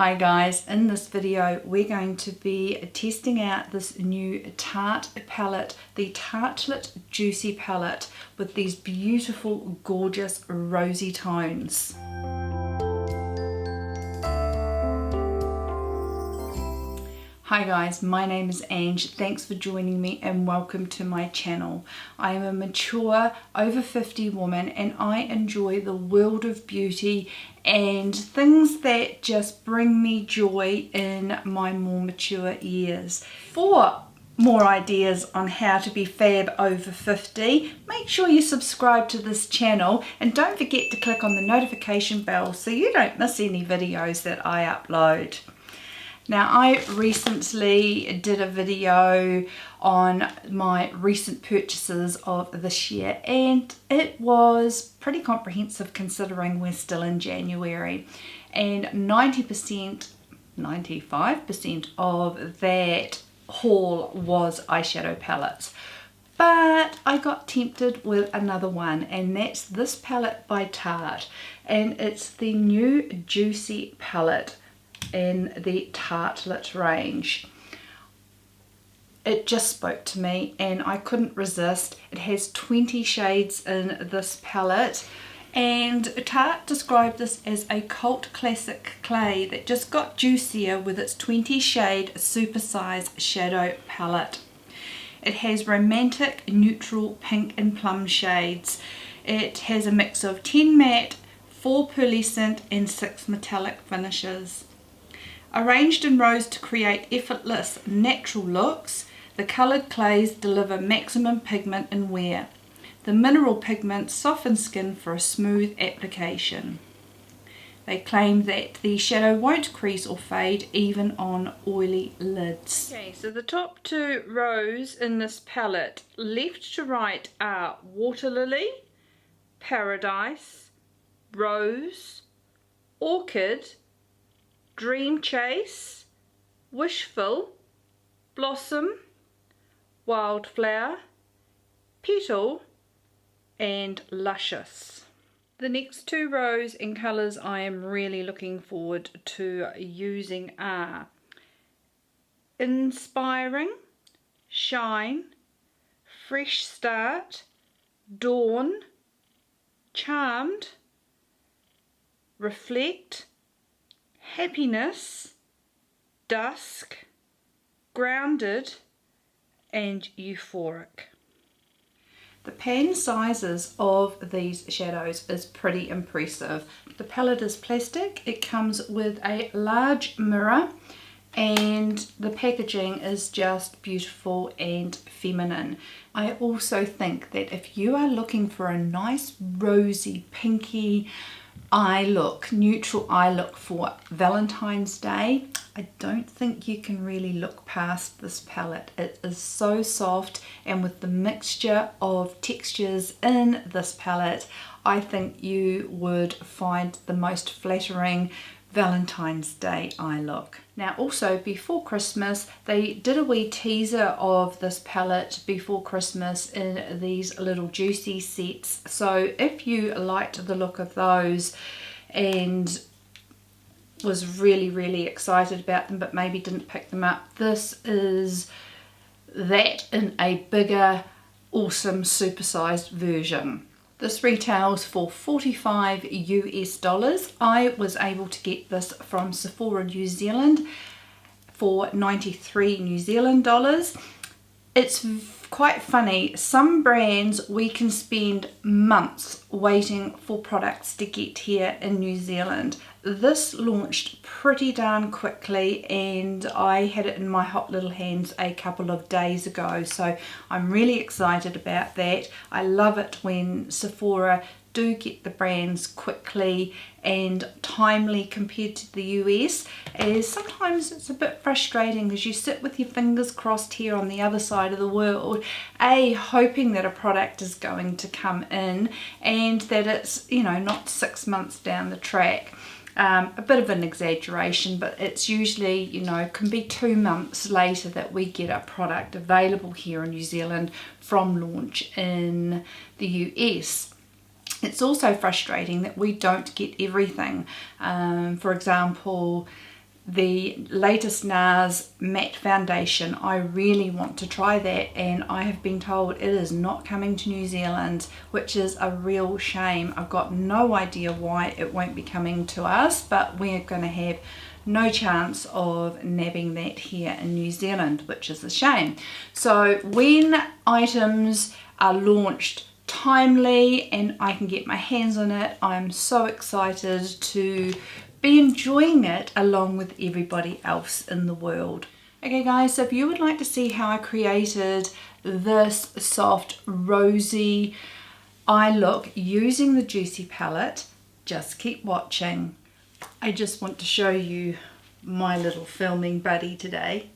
Hi guys, in this video we're going to be testing out this new Tarte palette, the Tartelette Juicy palette with these beautiful, gorgeous, rosy tones. Hi guys, my name is Ange. Thanks for joining me and welcome to my channel. I am a mature, over 50 woman and I enjoy the world of beauty and things that just bring me joy in my more mature years. For more ideas on how to be fab over 50, make sure you subscribe to this channel and don't forget to click on the notification bell so you don't miss any videos that I upload. Now, I recently did a video on my recent purchases of this year and it was pretty comprehensive considering we're still in January, and 95% of that haul was eyeshadow palettes. But I got tempted with another one, and that's this palette by Tarte, and it's the new Juicy palette in the Tartelette range. It just spoke to me and I couldn't resist. It has 20 shades in this palette, and Tarte described this as a cult classic clay that just got juicier with its 20 shade supersize shadow palette. It has romantic, neutral, pink and plum shades. It has a mix of 10 matte, 4 pearlescent and 6 metallic finishes. Arranged in rows to create effortless, natural looks, the coloured clays deliver maximum pigment in wear. The mineral pigments soften skin for a smooth application. They claim that the shadow won't crease or fade even on oily lids. Okay, so the top two rows in this palette, left to right, are Water Lily, Paradise, Rose, Orchid, Dream Chase, Wishful, Blossom, Wildflower, Petal and Luscious. The next two rows in colours I am really looking forward to using are Inspiring, Shine, Fresh Start, Dawn, Charmed, Reflect, Happiness, Dusk, Grounded and Euphoric. The pan sizes of these shadows is pretty impressive. The palette is plastic, it comes with a large mirror and the packaging is just beautiful and feminine. I also think that if you are looking for a nice rosy, pinky eye look, neutral eye look for Valentine's Day, I don't think you can really look past this palette. It is so soft, and with the mixture of textures in this palette, I think you would find the most flattering Valentine's Day eye look. Now also before Christmas they did a wee teaser of this palette before Christmas in these little juicy sets, so if you liked the look of those and was really excited about them but maybe didn't pick them up, this is that in a bigger, awesome, supersized version. This retails for $45 US. I was able to get this from Sephora New Zealand for 93 New Zealand dollars. It's quite funny, some brands we can spend months waiting for products to get here in New Zealand. This launched pretty darn quickly and I had it in my hot little hands a couple of days ago, so I'm really excited about that. I love it when Sephora do get the brands quickly and timely compared to the US, as sometimes it's a bit frustrating as you sit with your fingers crossed here on the other side of the world, hoping that a product is going to come in and that it's, you know, not 6 months down the track. A bit of an exaggeration, but it's usually, you know, can be 2 months later that we get a product available here in New Zealand from launch in the US. It's also frustrating that we don't get everything. For example, the latest NARS matte foundation. I really want to try that, and I have been told it is not coming to New Zealand, which is a real shame. I've got no idea why it won't be coming to us, but we're going to have no chance of nabbing that here in New Zealand, which is a shame. So when items are launched timely and I can get my hands on it, I'm so excited to be enjoying it along with everybody else in the world. Okay guys, so if you would like to see how I created this soft rosy eye look using the Juicy palette, just keep watching. I just want to show you my little filming buddy today.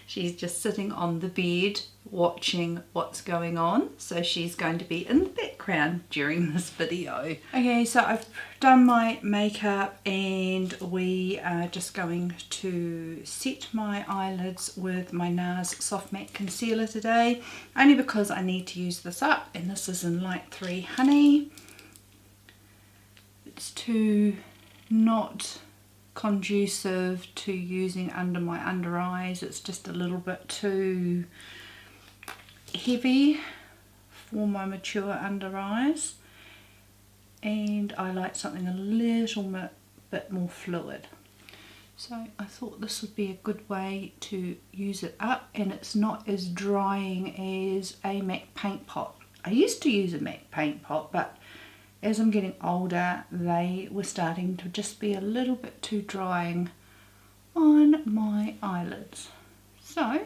She's just sitting on the bed watching what's going on, so she's going to be in the background during this video. Okay, so I've done my makeup and we are just going to set my eyelids with my NARS Soft Matte Concealer today, only because I need to use this up, and this is in Light 3 Honey. It's too not conducive to using under my under eyes. It's just a little bit too heavy for my mature under eyes, and I like something a little bit more fluid. So I thought this would be a good way to use it up, and it's not as drying as a MAC paint pot. I used to use a MAC paint pot, but as I'm getting older, they were starting to just be a little bit too drying on my eyelids. So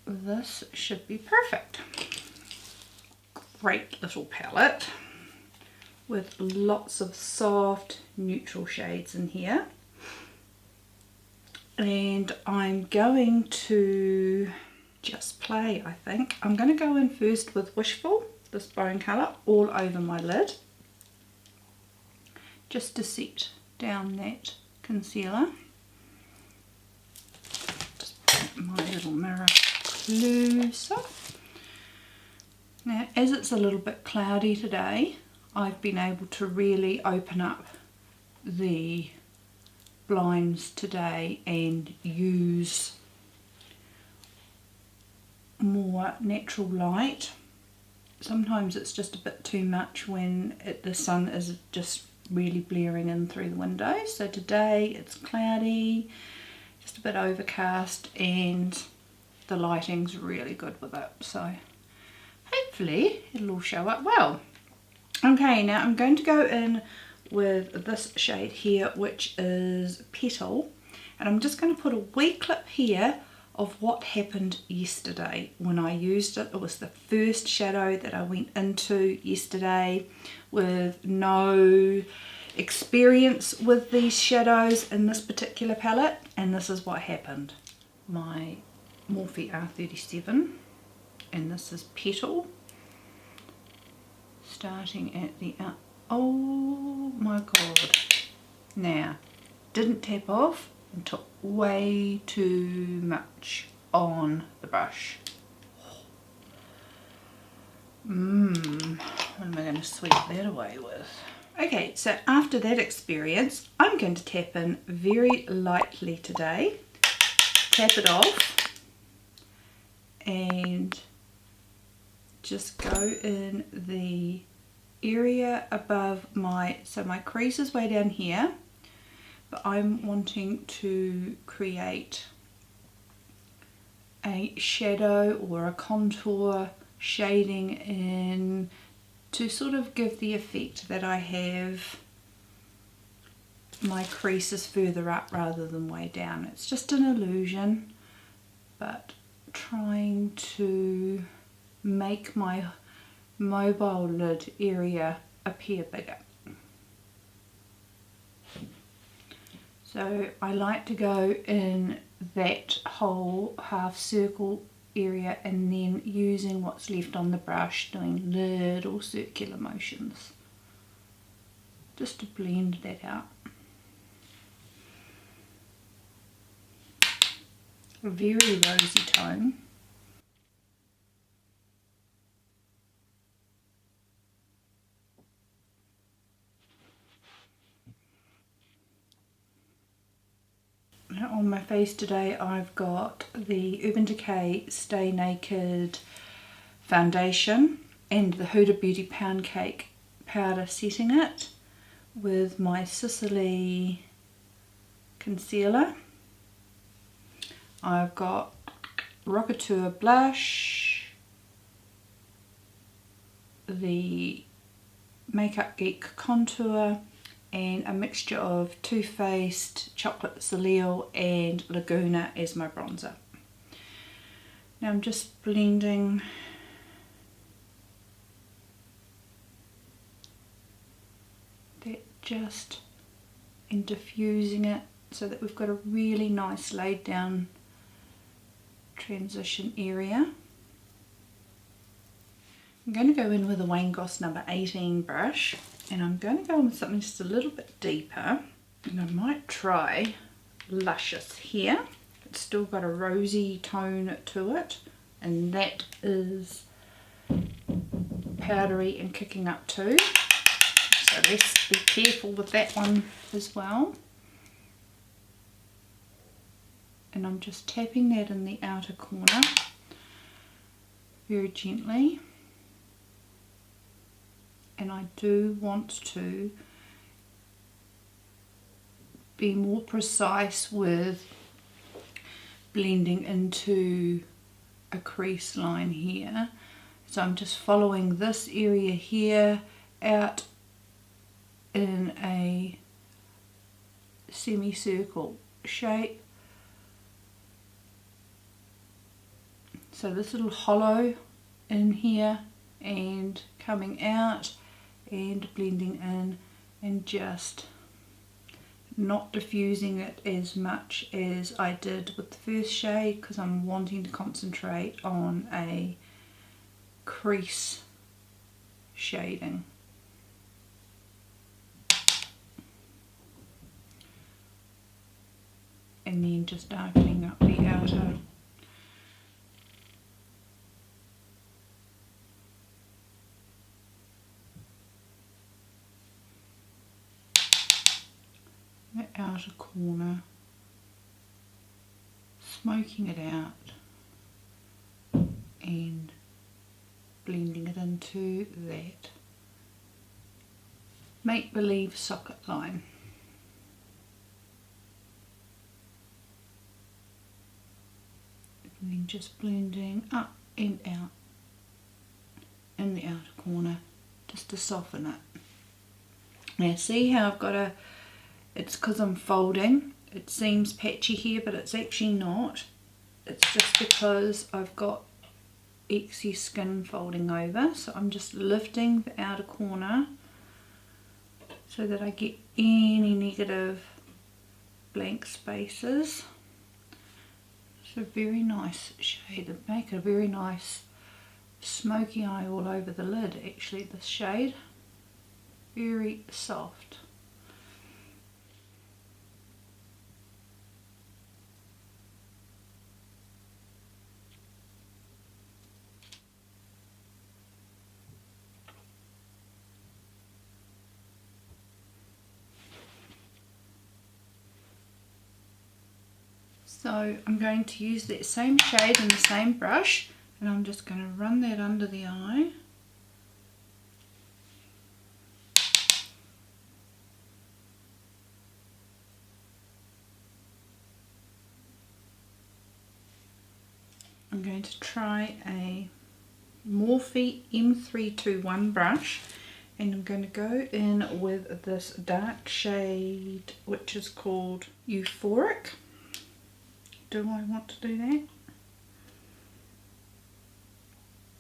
this should be perfect. Great little palette with lots of soft neutral shades in here. And I'm going to just play, I think. I'm going to go in first with Wishful, this bone colour, all over my lid, just to set down that concealer. Just put my little mirror closer. Now, as it's a little bit cloudy today, I've been able to really open up the blinds today and use more natural light. Sometimes it's just a bit too much when the sun is just really blaring in through the windows. So today it's cloudy, just a bit overcast, and the lighting's really good with it. So hopefully it'll all show up well. Okay, now I'm going to go in with this shade here, which is Petal, and I'm just going to put a wee clip here of what happened yesterday when I used it. It was the first shadow that I went into yesterday with no experience with these shadows in this particular palette, and this is what happened. My Morphe R37, and this is Petal, starting at the oh my god. Now, didn't tap off and took way too much on the brush. What am I going to sweep that away with? Okay, so after that experience, I'm going to tap in very lightly today, tap it off, and just go in the area above my, so my crease is way down here, but I'm wanting to create a shadow or a contour shading in to sort of give the effect that I have my creases further up rather than way down. It's just an illusion, but trying to make my mobile lid area appear bigger. So I like to go in that whole half circle area and then using what's left on the brush, doing little circular motions just to blend that out. A very rosy tone. On my face today I've got the Urban Decay Stay Naked foundation and the Huda Beauty Pound Cake powder setting it with my Sicily concealer. I've got Rockateur blush, the Makeup Geek contour, and a mixture of Too Faced, Chocolate Soleil and Laguna as my bronzer. Now I'm just blending that just and diffusing it so that we've got a really nice laid down transition area. I'm going to go in with a Wayne Goss number 18 brush, and I'm going to go in with something just a little bit deeper, and I might try Luscious here. It's still got a rosy tone to it, and that is powdery and kicking up too, so let's be careful with that one as well. And I'm just tapping that in the outer corner very gently, and I do want to be more precise with blending into a crease line here. So I'm just following this area here out in a semicircle shape. So this little hollow in here and coming out and blending in, and just not diffusing it as much as I did with the first shade because I'm wanting to concentrate on a crease shading. And then just darkening up the outer. The outer corner, smoking it out and blending it into that make-believe socket line. And then just blending up and out in the outer corner just to soften it. Now see how I've got it's because I'm folding. It seems patchy here, but it's actually not. It's just because I've got excess skin folding over. So I'm just lifting the outer corner so that I get any negative blank spaces. It's a very nice shade. It makes a very nice smoky eye all over the lid, actually, this shade. Very soft. So I'm going to use that same shade and the same brush, and I'm just going to run that under the eye. I'm going to try a Morphe M321 brush, and I'm going to go in with this dark shade which is called Euphoric. Do I want to do that?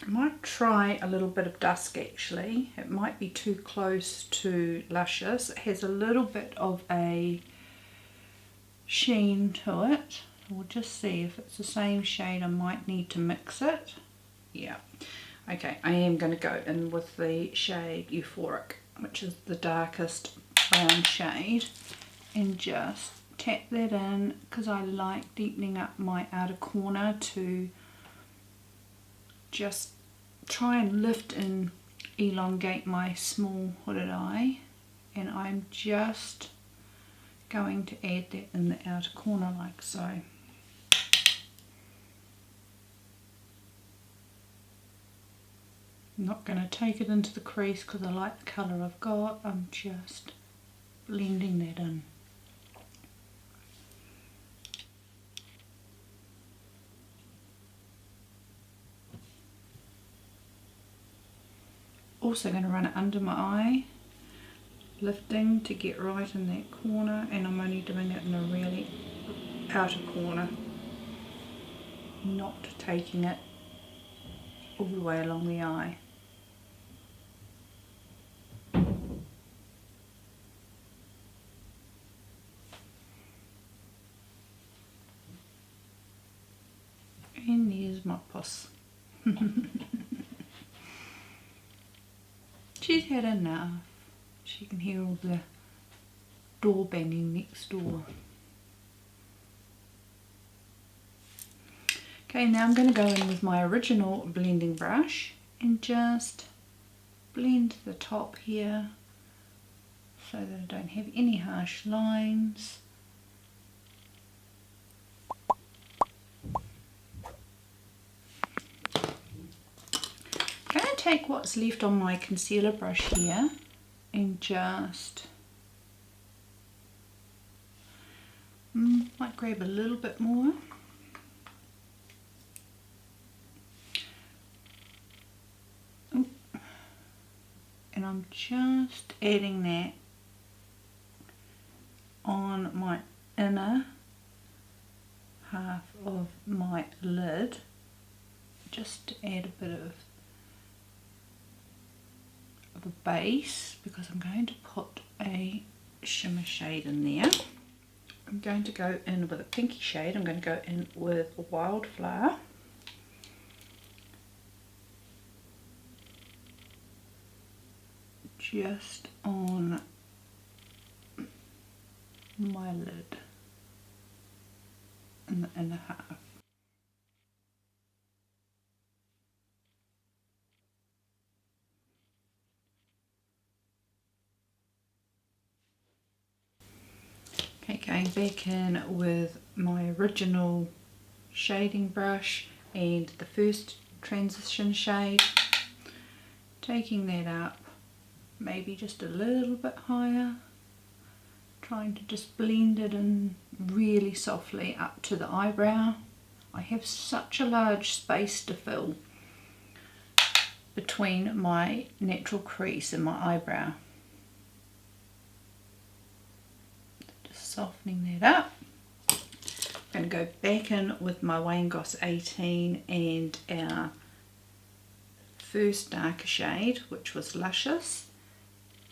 I might try a little bit of dusk actually. It might be too close to Luscious. It has a little bit of a sheen to it. We'll just see if it's the same shade. I might need to mix it. Yeah. Okay, I am going to go in with the shade Euphoric, which is the darkest brown shade, and just tap that in because I like deepening up my outer corner to just try and lift and elongate my small hooded eye. And I'm just going to add that in the outer corner like so. I'm not going to take it into the crease because I like the colour I've got. I'm just blending that in. Also going to run it under my eye, lifting to get right in that corner, and I'm only doing it in a really outer corner, not taking it all the way along the eye. And there's my puss. She's had enough. She can hear all the door banging next door. Okay, now I'm going to go in with my original blending brush and just blend the top here so that I don't have any harsh lines. I'm going to take what's left on my concealer brush here and just might grab a little bit more. And I'm just adding that on my inner half of my lid, just to add a bit of a base, because I'm going to put a shimmer shade in there. I'm going to go in with a pinky shade. I'm going to go in with Wildflower. Just on my lid in the inner half. Okay, going back in with my original shading brush and the first transition shade, taking that up maybe just a little bit higher, trying to just blend it in really softly up to the eyebrow. I have such a large space to fill between my natural crease and my eyebrow. Just softening that up. I'm going to go back in with my Wayne Goss 18 and our first darker shade, which was Luscious.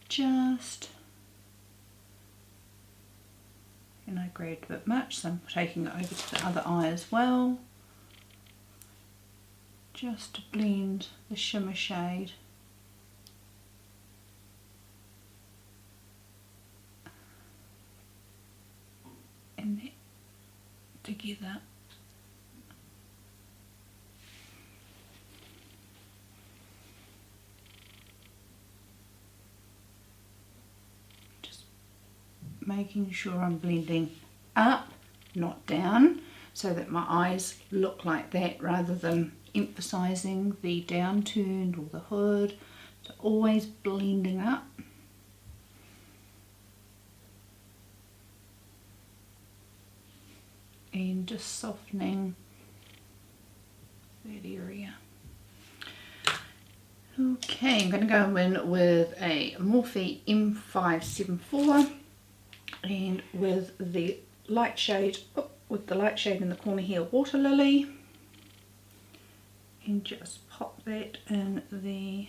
Just, and I grabbed a bit much, so I'm taking it over to the other eye as well, just to blend the shimmer shade and that together. Making sure I'm blending up, not down, so that my eyes look like that rather than emphasizing the downturned or the hood. So always blending up. And just softening that area. Okay, I'm going to go in with a Morphe M574 and with the light shade, in the corner here, Water Lily, and just pop that in the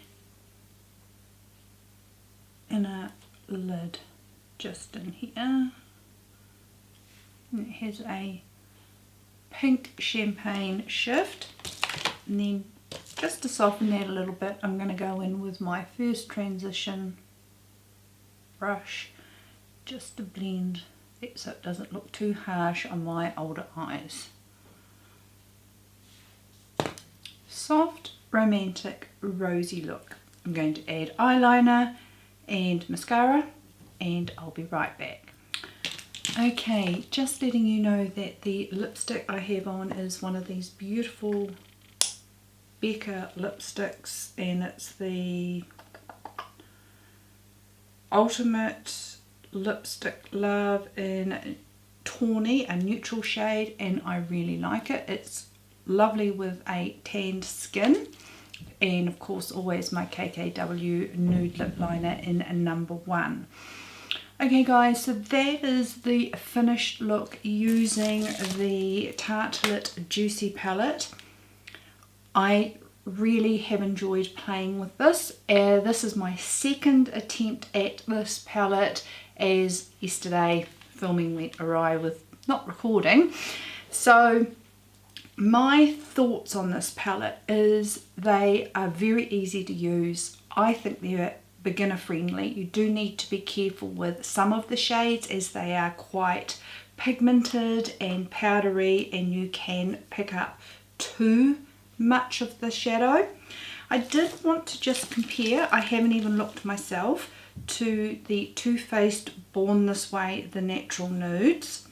inner lid, just in here. And it has a pink champagne shift, and then just to soften that a little bit, I'm going to go in with my first transition brush just to blend it so it doesn't look too harsh on my older eyes. Soft, romantic, rosy look. I'm going to add eyeliner and mascara, and I'll be right back. Okay, just letting you know that the lipstick I have on is one of these beautiful Becca lipsticks, and it's the Ultimate Lipstick Love in Tawny, a neutral shade, and I really like it. It's lovely with a tanned skin, and of course always my KKW nude lip liner in number 1. Okay guys, so that is the finished look using the Tartelette Juicy palette. I really have enjoyed playing with this. This is my second attempt at this palette, as yesterday filming went awry with not recording. So my thoughts on this palette is they are very easy to use. I think they're beginner friendly. You do need to be careful with some of the shades as they are quite pigmented and powdery, and you can pick up too much of the shadow. I did want to just compare, I haven't even looked myself, to the Too Faced Born This Way, the Natural Nudes.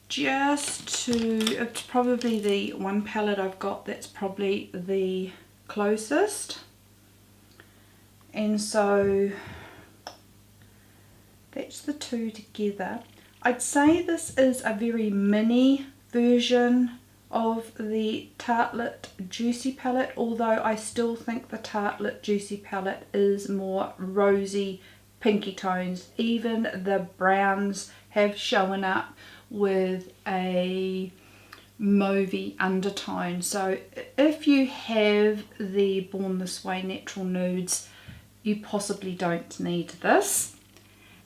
Just to, it's probably the one palette I've got that's probably the closest. And so that's the two together. I'd say this is a very mini version of the Tartelette Juicy palette, although I still think the Tartelette Juicy palette is more rosy, pinky tones. Even the browns have shown up with a mauvey undertone. So if you have the Born This Way Natural Nudes, you possibly don't need this.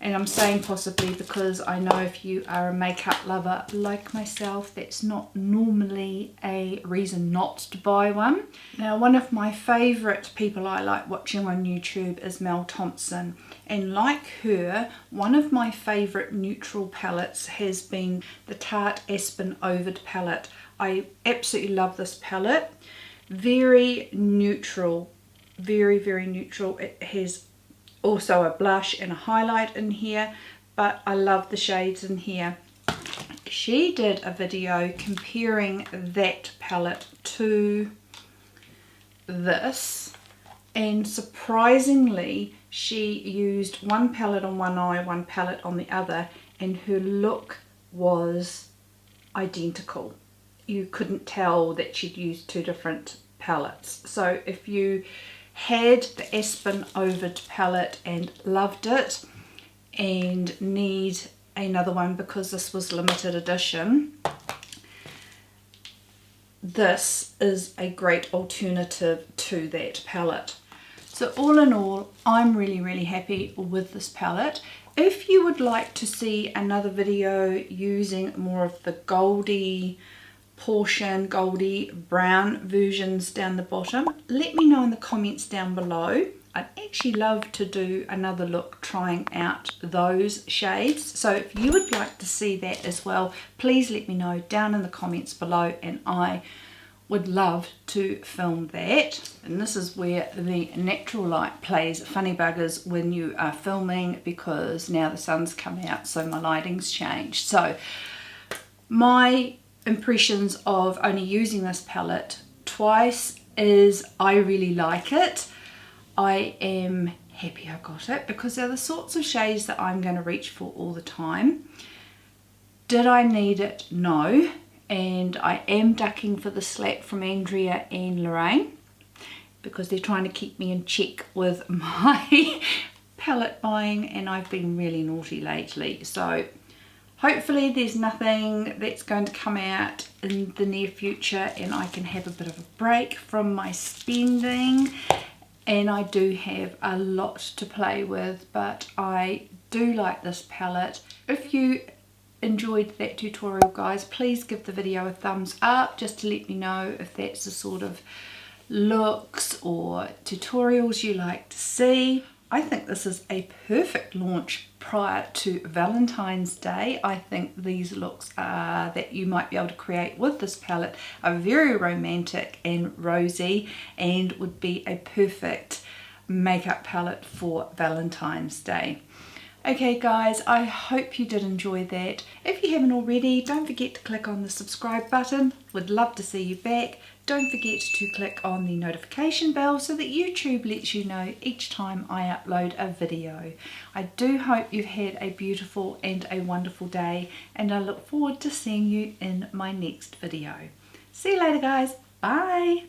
And I'm saying possibly because I know if you are a makeup lover like myself, that's not normally a reason not to buy one. Now, one of my favourite people I like watching on YouTube is Mel Thompson. And like her, one of my favourite neutral palettes has been the Tarte Aspen Ovid palette. I absolutely love this palette. Very neutral, very, very neutral. It has also a blush and a highlight in here, but I love the shades in here. She did a video comparing that palette to this, and surprisingly she used one palette on one eye, one palette on the other, and her look was identical. You couldn't tell that she'd used two different palettes. So if you had the Aspen Ovid palette and loved it and need another one because this was limited edition, this is a great alternative to that palette. So all in all, I'm really, really happy with this palette. If you would like to see another video using more of the goldy portion, goldy brown versions down the bottom, let me know in the comments down below. I'd actually love to do another look trying out those shades. So if you would like to see that as well, please let me know down in the comments below, and I would love to film that. And this is where the natural light plays funny buggers when you are filming, because now the sun's come out, so my lighting's changed. So my impressions of only using this palette twice is I really like it. I am happy I got it because they're the sorts of shades that I'm going to reach for all the time. Did I need it? No. And I am ducking for the slack from Andrea and Lorraine because they're trying to keep me in check with my palette buying, and I've been really naughty lately. So hopefully there's nothing that's going to come out in the near future and I can have a bit of a break from my spending. And I do have a lot to play with, but I do like this palette. If you enjoyed that tutorial, guys, please give the video a thumbs up just to let me know if that's the sort of looks or tutorials you like to see. I think this is a perfect launch prior to Valentine's Day. I think these looks that you might be able to create with this palette are very romantic and rosy and would be a perfect makeup palette for Valentine's Day. Okay guys, I hope you did enjoy that. If you haven't already, don't forget to click on the subscribe button. Would love to see you back. Don't forget to click on the notification bell so that YouTube lets you know each time I upload a video. I do hope you've had a beautiful and a wonderful day, and I look forward to seeing you in my next video. See you later guys, bye!